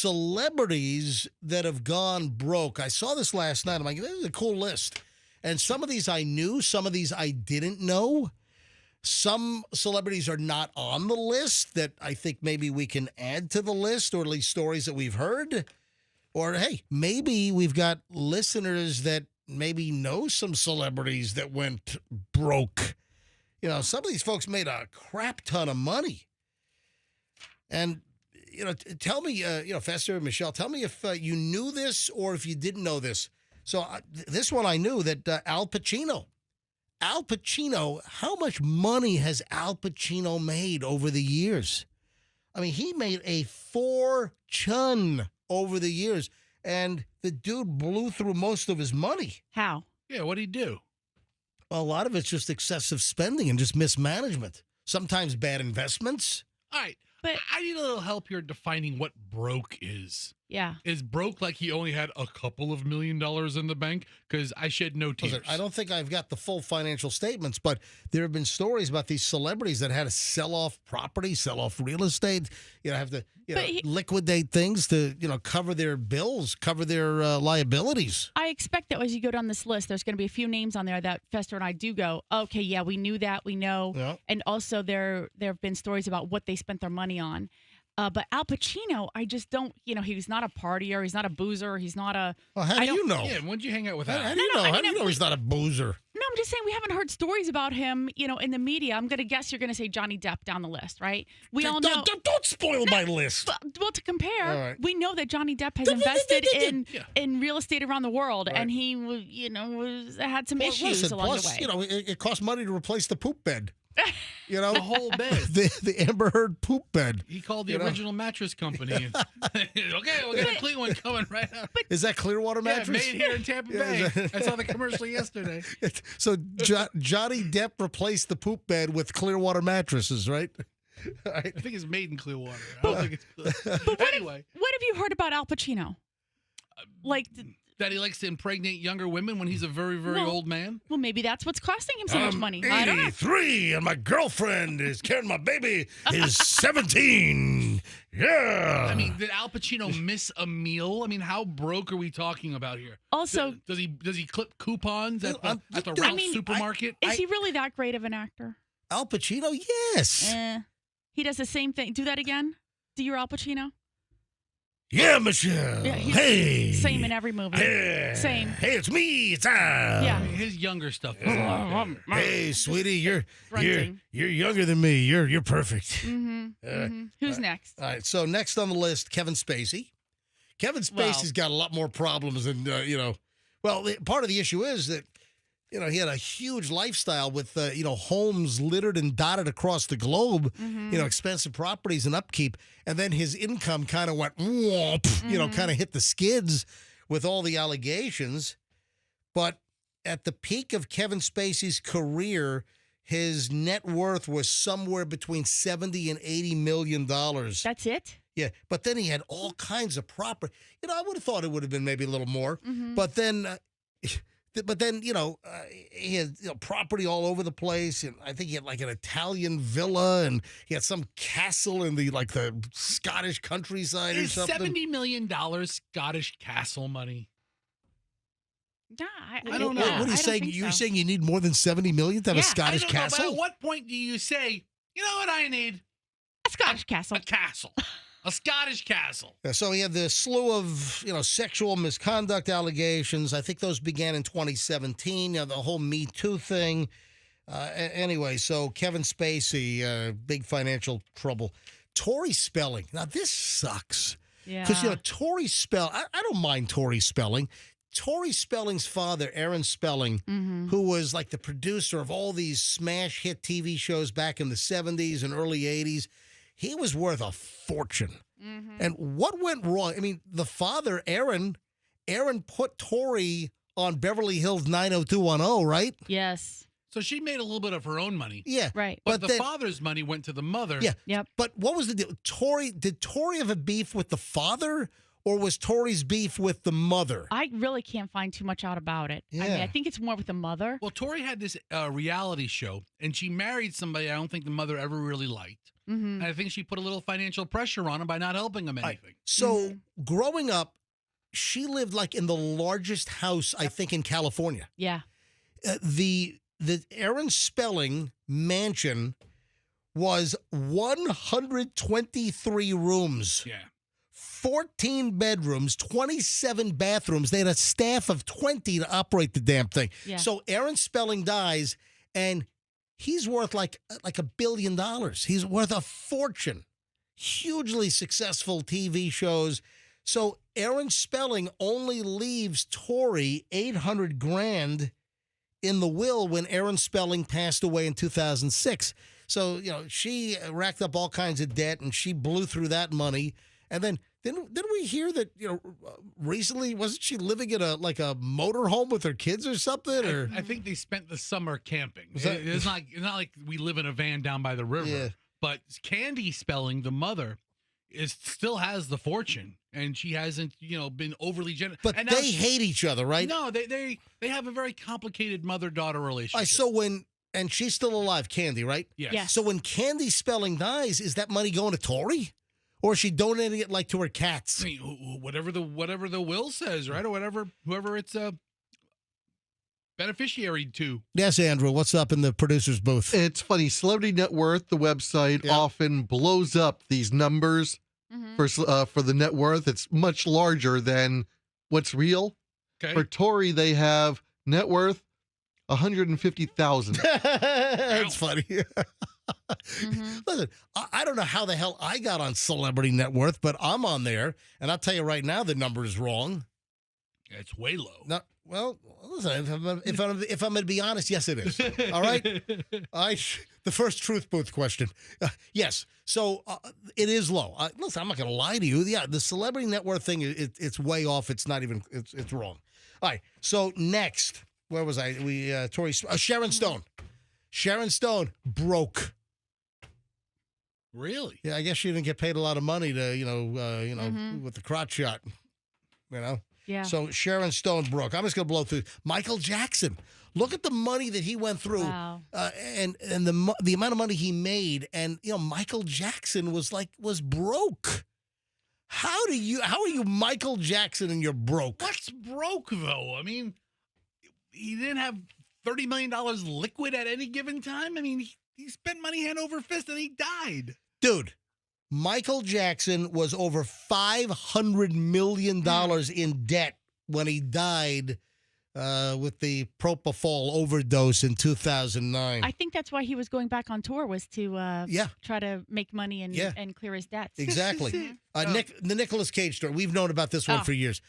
celebrities that have gone broke. I saw this last night. I'm like, this is a cool list. And some of these I knew, some of these I didn't know. Some celebrities are not on the list that I think maybe we can add to the list, or at least stories that we've heard. Or, hey, maybe we've got listeners that maybe know some celebrities that went broke. You know, some of these folks made a crap ton of money. And, you know, tell me, Fester and Michelle, tell me if you knew this or if you didn't know this. So this one I knew, that Al Pacino. Al Pacino, how much money has Al Pacino made over the years? I mean, he made a fortune over the years, and the dude blew through most of his money. How? Yeah, what'd he do? Well, a lot of it's just excessive spending and just mismanagement. Sometimes bad investments. All right, But I need a little help here defining what broke is. yeah, Is broke like he only had a couple of $1 million in the bank? Because I shed no tears. Listen, I don't think I've got the full financial statements, but there have been stories about these celebrities that had to sell off property, sell off real estate, have to liquidate things to, cover their bills, cover their liabilities. I expect that as you go down this list, there's going to be a few names on there that Fester and I do go, okay, yeah, we knew that, we know. Yeah. And also there have been stories about what they spent their money on. But Al Pacino, I just don't, he's not a partier, he's not a boozer, he's not a... Well, how do you know? Yeah, when'd you hang out with Al? How do you know? How do you know he's not a boozer? No, I'm just saying we haven't heard stories about him, in the media. I'm going to guess you're going to say Johnny Depp down the list, right? We all know... Don't spoil my list. Well, to compare, All right. we know that Johnny Depp has invested Yeah. in real estate around the world, Right. and he, had some issues Listen, along plus, the way. it costs money to replace the poop bed. The whole bed. the Amber Heard poop bed. He called the original mattress company. Okay, we'll get a clean one coming right up. Is that Clearwater Yeah, mattress? made here in Tampa Bay. I saw the commercial yesterday. So Johnny Depp replaced the poop bed with Clearwater mattresses, right? All right. I think it's made in Clearwater. I don't think it's anyway. What have you heard about Al Pacino? That he likes to impregnate younger women when he's a very, very Well, old man? Well, maybe that's what's costing him so much money. I don't know. 83, and my girlfriend is carrying my baby is 17. Yeah. I mean, did Al Pacino miss a meal? I mean, how broke are we talking about here? Also, does he clip coupons at Well, the I Ralph's mean, supermarket? is he really that great of an actor? Al Pacino, yes. He does the same thing. Do that again. Do your Al Pacino? Yeah, Michelle. Yeah, he's hey. Same in every movie. Yeah. Same. Hey, it's me. It's Al. Yeah. I mean, his younger stuff. Hey, sweetie, you're Grunting. younger than me. You're perfect. Mm-hmm. Who's next? All right. So next on the list, Kevin Spacey. Kevin Spacey's got a lot more problems than Well, part of the issue is that he had a huge lifestyle with homes littered and dotted across the globe. Expensive properties and upkeep, and then his income kind of went whoop. Kind of hit the skids with all the allegations. But at the peak of Kevin Spacey's career, his net worth was somewhere between $70 and $80 million. That's it? Yeah, but then he had all kinds of property. I would have thought it would have been maybe a little more. But then, he had property all over the place, and I think he had like an Italian villa, and he had some castle in the Scottish countryside or Is something. $70 million Scottish castle money? Yeah, I don't know. What are you I don't saying? think You're so. saying you need more than $70 million to have a Yeah, Scottish I don't know, castle? but at what point do you say, you know what I need? A Scottish castle. A castle. A Scottish castle. Yeah, so he had the slew of, sexual misconduct allegations. I think those began in 2017. The whole Me Too thing. Anyway, so Kevin Spacey, big financial trouble. Tori Spelling. Now, this sucks. Yeah. Because, Tori Spelling, I don't mind Tori Spelling. Tori Spelling's father, Aaron Spelling, who was like the producer of all these smash hit TV shows back in the 70s and early 80s, he was worth a fortune. And what went wrong? I mean, the father, Aaron put Tori on Beverly Hills 90210, right? Yes. So she made a little bit of her own money. Yeah. Right. But the then, father's money went to the mother. Yeah. Yep. But what was the deal? Did Tori have a beef with the father, or was Tori's beef with the mother? I really can't find too much out about it. I mean, Yeah. I think it's more with the mother. Well, Tori had this reality show, and she married somebody I don't think the mother ever really liked. Mm-hmm. And I think she put a little financial pressure on him by not helping him Right. anything. So growing up, she lived like in the largest house, I think, in California. Yeah. The Aaron Spelling mansion was 123 rooms, Yeah. 14 bedrooms, 27 bathrooms. They had a staff of 20 to operate the damn thing. Yeah. So Aaron Spelling dies, and he's worth like $1 billion. He's worth a fortune. Hugely successful TV shows. So Aaron Spelling only leaves Tori 800 grand in the will when Aaron Spelling passed away in 2006. So, she racked up all kinds of debt and she blew through that money. And then didn't we hear that, recently, wasn't she living in a motorhome with her kids or something? Or I think they spent the summer camping. Was that- It's not like we live in a van down by the river. Yeah. But Candy Spelling, the mother, still has the fortune, and she hasn't, been overly generous. But and now they hate each other, right? No, they have a very complicated mother-daughter relationship. And she's still alive, Candy, right? Yes. Yes. So when Candy Spelling dies, is that money going to Tori? Or is she donating it to her cats? I mean, whatever the will says, right, or whoever it's a beneficiary to. Yes, Andrew, what's up in the producer's booth? It's funny. Celebrity Net Worth, the website, Yeah. often blows up these numbers Mm-hmm. for the net worth. It's much larger than what's real. Okay. For Tori, they have net worth 150,000. That's funny. Mm-hmm. Listen, I don't know how the hell I got on Celebrity Net Worth, but I'm on there, and I'll tell you right now, the number is wrong. It's way low. No, well, listen, if I'm going to be honest, yes, it is. All right, the first truth booth question, yes. So it is low. Listen, I'm not going to lie to you. Yeah, the Celebrity Net Worth thing, it's way off. It's not even. It's wrong. All right. So next, where was I? Sharon Stone. Sharon Stone broke. Really? Yeah, I guess she didn't get paid a lot of money to, with the crotch shot, Yeah. So Sharon Stone broke. I'm just going to blow through. Michael Jackson. Look at the money that he went through, Wow. and the amount of money he made, and Michael Jackson was broke. How are you Michael Jackson and you're broke? What's broke though? I mean, he didn't have $30 million liquid at any given time. I mean, he spent money hand over fist and he died. Dude, Michael Jackson was over $500 million in debt when he died with the propofol overdose in 2009. I think that's why he was going back on tour, was to Yeah. try to make money and, Yeah. and clear his debts. Exactly. The Nicolas Cage story. We've known about this one Oh. for years.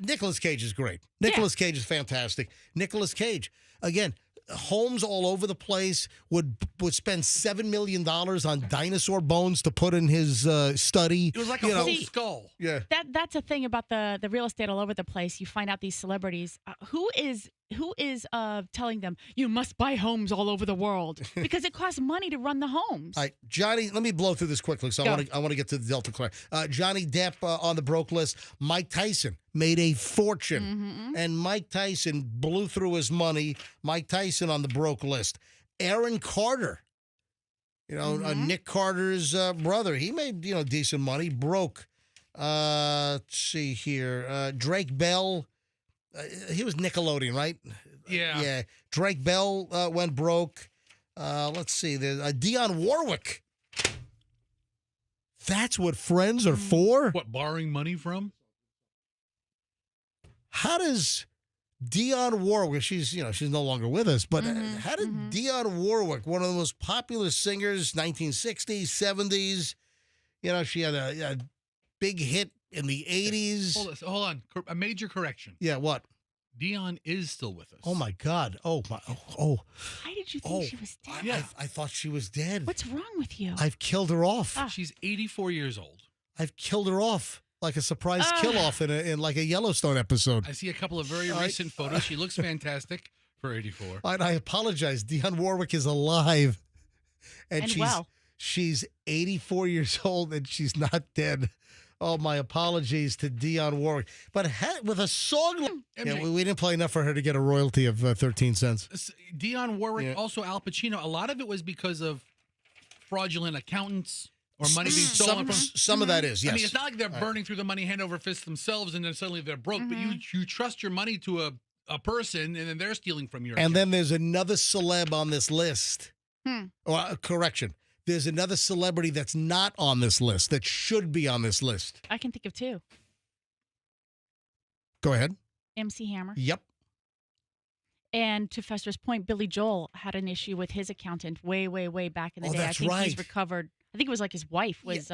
Nicolas Cage is great. Nicolas Cage is fantastic. Nicolas Cage, again, homes all over the place, would spend $7 million on dinosaur bones to put in his study. It was like a whole skull. Yeah. That's a thing about the real estate all over the place. You find out these celebrities who is telling them you must buy homes all over the world because it costs money to run the homes. All right, Johnny, let me blow through this quickly. So Go. I want to get to the Delta Claire. Johnny Depp on the broke list. Mike Tyson made a fortune, and Mike Tyson blew through his money. Mike Tyson on the broke list. Aaron Carter, Nick Carter's brother, he made decent money. Broke. Let's see here. Drake Bell. He was Nickelodeon, right? Yeah. Yeah. Drake Bell went broke. Let's see. There's Dionne Warwick. That's what friends are for? What, borrowing money from? How does Dionne Warwick, she's no longer with us, but how did Dionne Warwick, one of the most popular singers, 1960s, 70s, she had a big hit in the 80s. Hold on. A major correction. Yeah, what? Dion is still with us. Oh my God! Oh my! Oh! Why did you think she was dead? Yeah. I thought she was dead. What's wrong with you? I've killed her off. She's 84 years old. I've killed her off like a surprise kill off in like a Yellowstone episode. I see a couple of very All right. recent photos. She looks fantastic for 84. I apologize. Dionne Warwick is alive, And well. she's 84 years old and she's not dead. Oh, my apologies to Dionne Warwick. But with a song, MJ. we didn't play enough for her to get a royalty of 13 cents. Dion Warwick, Yeah. also Al Pacino. A lot of it was because of fraudulent accountants or money being stolen from. Some of that is, yes. I mean, it's not like they're burning through the money hand over fist themselves and then suddenly they're broke. But you trust your money to a person and then they're stealing from your and account. then there's another celeb on this list. Hmm. Or correction, there's another celebrity that's not on this list that should be on this list. I can think of two. Go ahead. MC Hammer. Yep. And to Fester's point, Billy Joel had an issue with his accountant way, way, way back in the Oh, day. that's I think right. he's recovered. I think it was like his wife was,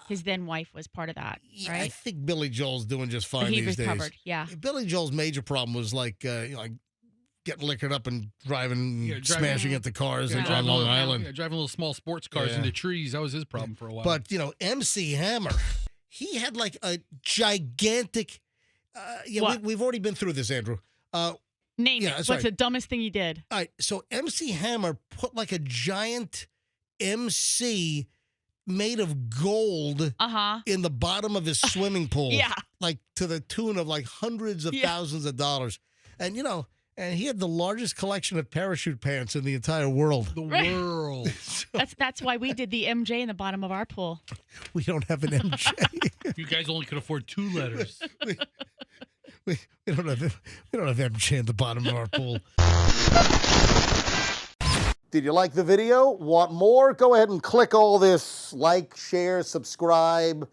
his then wife was part of that, Yeah, I right? think Billy Joel's doing just But fine he these recovered, days. yeah. Billy Joel's major problem was like getting liquored up and driving, Yeah, driving- smashing into cars Yeah. on Long Island. Yeah, driving little small sports cars Yeah. into trees. That was his problem for a while. But, MC Hammer, he had like a gigantic, What? we've already been through this, Andrew. Name Yeah, it. that's What's right. the dumbest thing you did? All right, so MC Hammer put like a giant MC made of gold Uh-huh. in the bottom of his swimming pool. Yeah. Like to the tune of like hundreds of Yeah. thousands of dollars. And, and he had the largest collection of parachute pants in the entire world. the Right. world. That's why we did the MJ in the bottom of our pool. We don't have an MJ. You guys only could afford 2 letters. we don't have MJ in the bottom of our pool. Did you like the video? Want more? Go ahead and click all this like, share, subscribe,